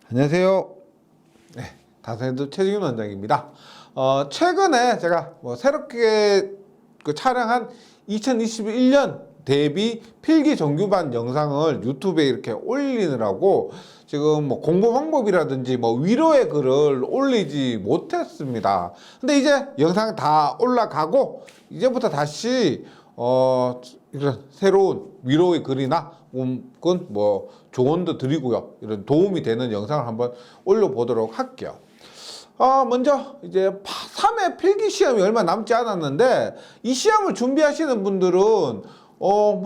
안녕하세요. 네, 다산헤드 최진균 원장입니다. 최근에 제가 새롭게 촬영한 2021년 대비 필기 정규반 영상을 유튜브에 이렇게 올리느라고 지금 공부 방법이라든지 위로의 글을 올리지 못했습니다. 근데 이제 영상 다 올라가고 이제부터 다시 이런 새로운 위로의 글이나 혹은 조언도 드리고요, 이런 도움이 되는 영상을 한번 올려보도록 할게요. 먼저 이제 3회 필기 시험이 얼마 남지 않았는데, 이 시험을 준비하시는 분들은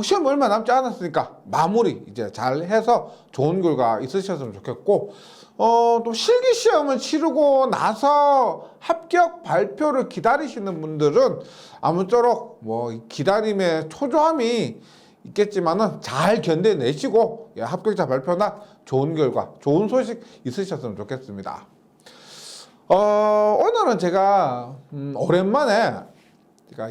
시험 얼마 남지 않았으니까 마무리 이제 잘 해서 좋은 결과 있으셨으면 좋겠고, 또 실기 시험을 치르고 나서 합격 발표를 기다리시는 분들은 아무쪼록 기다림의 초조함이 있겠지만은 잘 견뎌내시고 합격자 발표나 좋은 결과, 좋은 소식 있으셨으면 좋겠습니다. 오늘은 제가 오랜만에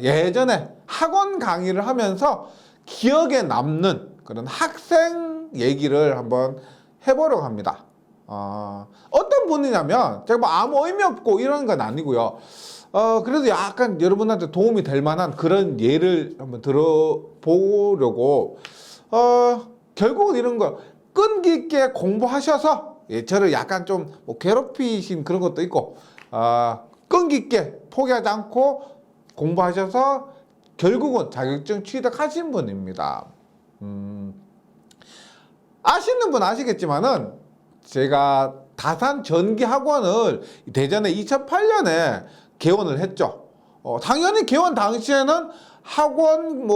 예전에 학원 강의를 하면서 기억에 남는 그런 학생 얘기를 한번 해보려고 합니다. 어떤 분이냐면, 제가 아무 의미 없고 이런 건 아니고요. 그래도 약간 여러분한테 도움이 될 만한 그런 예를 한번 들어보려고, 결국은 이런 거, 끈기 있게 공부하셔서, 저를 약간 좀 괴롭히신 그런 것도 있고, 끈기 있게 포기하지 않고 공부하셔서 결국은 자격증 취득하신 분입니다. 아시는 분 아시겠지만은, 제가 다산 전기학원을 대전에 2008년에 개원을 했죠. 당연히 개원 당시에는 학원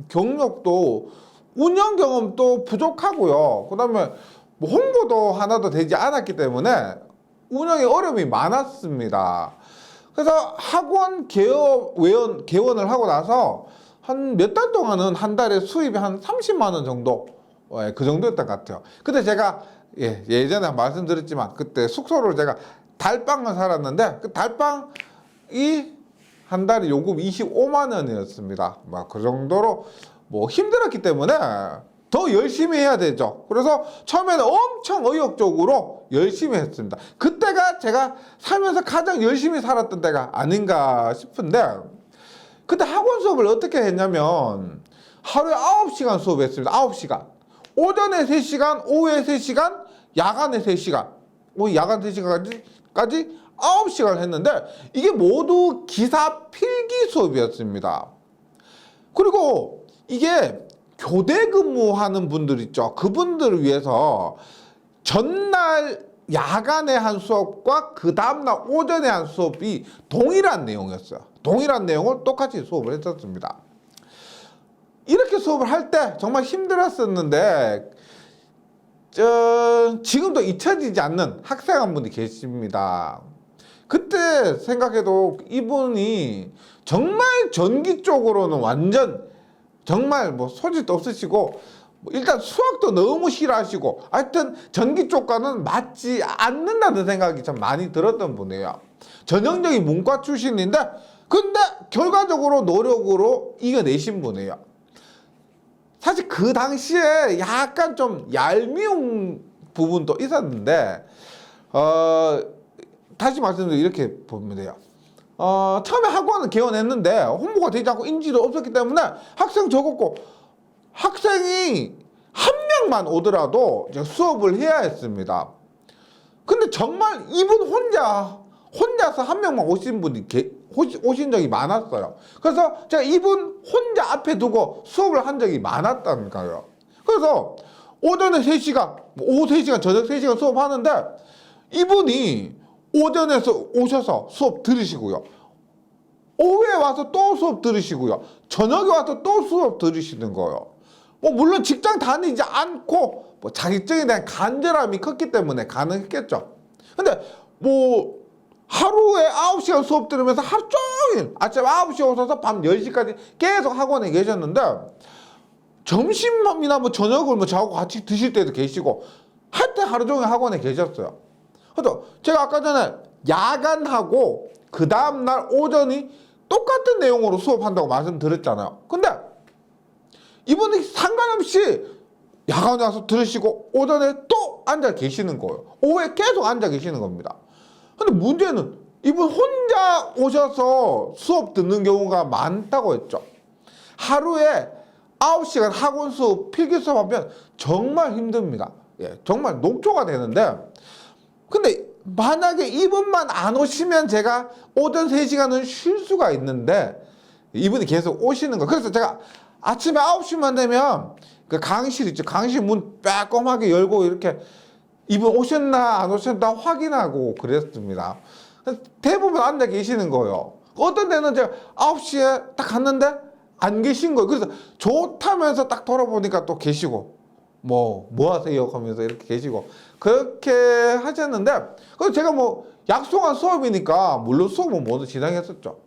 경력도 운영 경험도 부족하고요. 그 다음에 홍보도 하나도 되지 않았기 때문에 운영에 어려움이 많았습니다. 그래서 학원 개원을 하고 나서 한 몇 달 동안은 한 달에 수입이 한 30만 원 정도, 그 정도였던 것 같아요. 근데 제가 예전에 말씀드렸지만, 그때 숙소를 제가 달방을 살았는데, 그 달방이 한 달에 요금 25만 원이었습니다. 그 정도로 힘들었기 때문에 더 열심히 해야 되죠. 그래서 처음에는 엄청 의욕적으로 열심히 했습니다. 그때가 제가 살면서 가장 열심히 살았던 때가 아닌가 싶은데, 그때 학원 수업을 어떻게 했냐면 하루에 9시간 수업했습니다. 9시간. 오전에 3시간, 오후에 3시간, 야간에 3시간. 야간 3시간까지 9시간을 했는데, 이게 모두 기사 필기 수업이었습니다. 그리고 이게 교대 근무하는 분들 있죠. 그분들을 위해서 전날 야간에 한 수업과 그 다음날 오전에 한 수업이 동일한 내용이었어요. 동일한 내용을 똑같이 수업을 했었습니다. 이렇게 수업을 할 때 정말 힘들었었는데, 지금도 잊혀지지 않는 학생 한 분이 계십니다. 그때 생각해도 이분이 정말 전기 쪽으로는 완전 정말 소질도 없으시고, 일단 수학도 너무 싫어하시고, 하여튼 전기 쪽과는 맞지 않는다는 생각이 참 많이 들었던 분이에요. 전형적인 문과 출신인데, 근데 결과적으로 노력으로 이겨내신 분이에요. 사실 그 당시에 약간 좀 얄미운 부분도 있었는데, 다시 말씀드리면 이렇게 보면 돼요. 처음에 학원은 개원했는데 홍보가 되지 않고 인지도 없었기 때문에 학생 적었고, 학생이 한 명만 오더라도 수업을 해야 했습니다. 근데 정말 이분 혼자서 한 명만 오신 적이 많았어요. 그래서 제가 이분 혼자 앞에 두고 수업을 한 적이 많았다니까요. 그래서 오전에 3시간, 오후 3시간, 저녁 3시간 수업하는데, 이분이 오전에서 오셔서 수업 들으시고요, 오후에 와서 또 수업 들으시고요, 저녁에 와서 또 수업 들으시는 거예요. 물론 직장 다니지 않고 자격증에 대한 간절함이 컸기 때문에 가능했겠죠. 근데 하루에 9시간 수업 들으면서 하루 종일 아침 9시에 오셔서 밤 10시까지 계속 학원에 계셨는데, 점심이나 저녁을 저하고 같이 드실 때도 계시고, 하여튼 하루 종일 학원에 계셨어요. 그래서 제가 아까 전에 야간하고 그 다음날 오전이 똑같은 내용으로 수업한다고 말씀드렸잖아요. 근데 이분이 상관없이 야간에 와서 들으시고 오전에 또 앉아 계시는 거예요. 오후에 계속 앉아 계시는 겁니다. 근데 문제는 이분 혼자 오셔서 수업 듣는 경우가 많다고 했죠. 하루에 9시간 학원 수업, 필기 수업하면 정말 힘듭니다. 예, 정말 녹초가 되는데, 근데 만약에 이분만 안 오시면 제가 오전 3시간은 쉴 수가 있는데 이분이 계속 오시는 거. 그래서 제가 아침에 9시만 되면 그 강의실 있죠. 강의실 문 빼꼼하게 열고 이렇게 이분 오셨나 안 오셨나 확인하고 그랬습니다. 대부분 앉아 계시는 거예요. 어떤 데는 제가 9시에 딱 갔는데 안 계신 거예요. 그래서 좋다면서 딱 돌아보니까 또 계시고 뭐 하세요? 하면서 이렇게 계시고 그렇게 하셨는데, 그래서 제가 뭐 약속한 수업이니까 물론 수업은 모두 진행했었죠.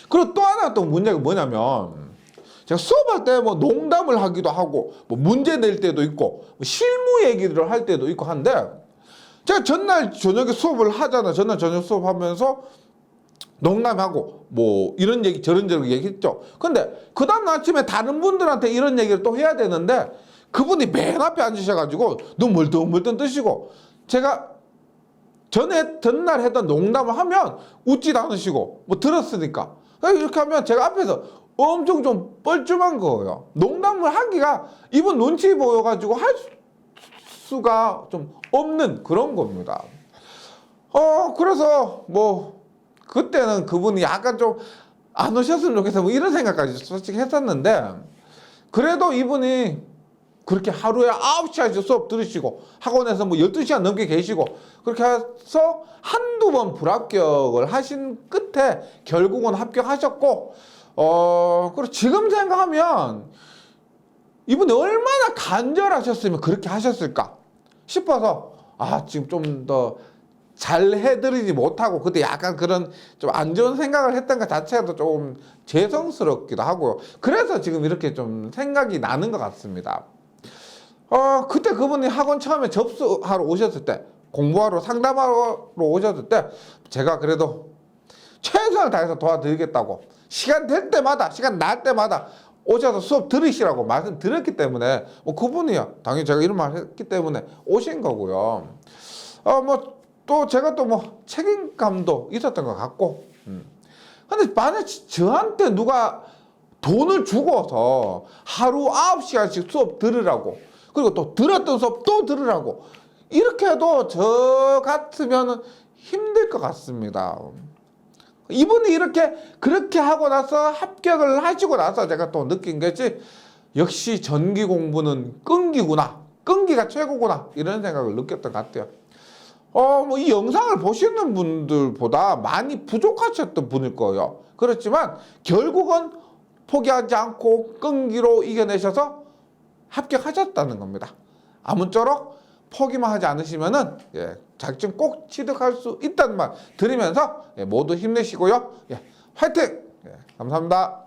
그리고 또 하나 또 문제가 뭐냐면, 제가 수업할 때 뭐 농담을 하기도 하고 뭐 문제 낼 때도 있고 뭐 실무 얘기를 할 때도 있고 한데, 제가 전날 저녁에 수업을 하잖아요. 전날 저녁 수업하면서 농담하고 뭐 이런 얘기 저런 얘기했죠. 근데 그 다음 아침에 다른 분들한테 이런 얘기를 또 해야 되는데 그분이 맨 앞에 앉으셔가지고 너무 멀뚱멀뚱 뜨시고, 제가 전날 했던 농담을 하면 웃지도 않으시고 뭐 들었으니까 이렇게 하면 제가 앞에서 엄청 좀 뻘쭘한 거예요. 농담을 하기가 이분 눈치 보여가지고 할 수가 좀 없는 그런 겁니다. 그래서 뭐 그때는 그분이 약간 좀 안 오셨으면 좋겠어 뭐 이런 생각까지 솔직히 했었는데, 그래도 이분이 그렇게 하루에 9시까지 수업 들으시고 학원에서 뭐 12시간 넘게 계시고 그렇게 해서 한두 번 불합격을 하신 끝에 결국은 합격하셨고, 그리고 지금 생각하면 이분이 얼마나 간절하셨으면 그렇게 하셨을까 싶어서 지금 좀 더 잘 해드리지 못하고 그때 약간 그런 좀 안 좋은 생각을 했던 것 자체도 좀 죄송스럽기도 하고요. 그래서 지금 이렇게 좀 생각이 나는 것 같습니다. 그때 그분이 학원 처음에 접수하러 오셨을 때, 공부하러 상담하러 오셨을 때 제가 그래도 최선을 다해서 도와드리겠다고 시간 될 때마다 시간 날 때마다 오셔서 수업 들으시라고 말씀드렸기 때문에 뭐 그분이요 당연히 제가 이런 말 했기 때문에 오신 거고요. 뭐 또 제가 또 뭐 책임감도 있었던 것 같고. 근데 만약 저한테 누가 돈을 주고서 하루 9시간씩 수업 들으라고, 그리고 또 들었던 수업 또 들으라고 이렇게 해도 저 같으면 힘들 것 같습니다. 이분이 그렇게 하고 나서 합격을 하시고 나서 제가 또 느낀 것이, 역시 전기 공부는 끈기구나, 끈기가 최고구나 이런 생각을 느꼈던 것 같아요. 뭐 이 영상을 보시는 분들보다 많이 부족하셨던 분일 거예요. 그렇지만 결국은 포기하지 않고 끈기로 이겨내셔서 합격하셨다는 겁니다. 아무쪼록 포기만 하지 않으시면은 자격증 꼭 취득할 수 있다는 말 드리면서 모두 힘내시고요. 화이팅! 감사합니다.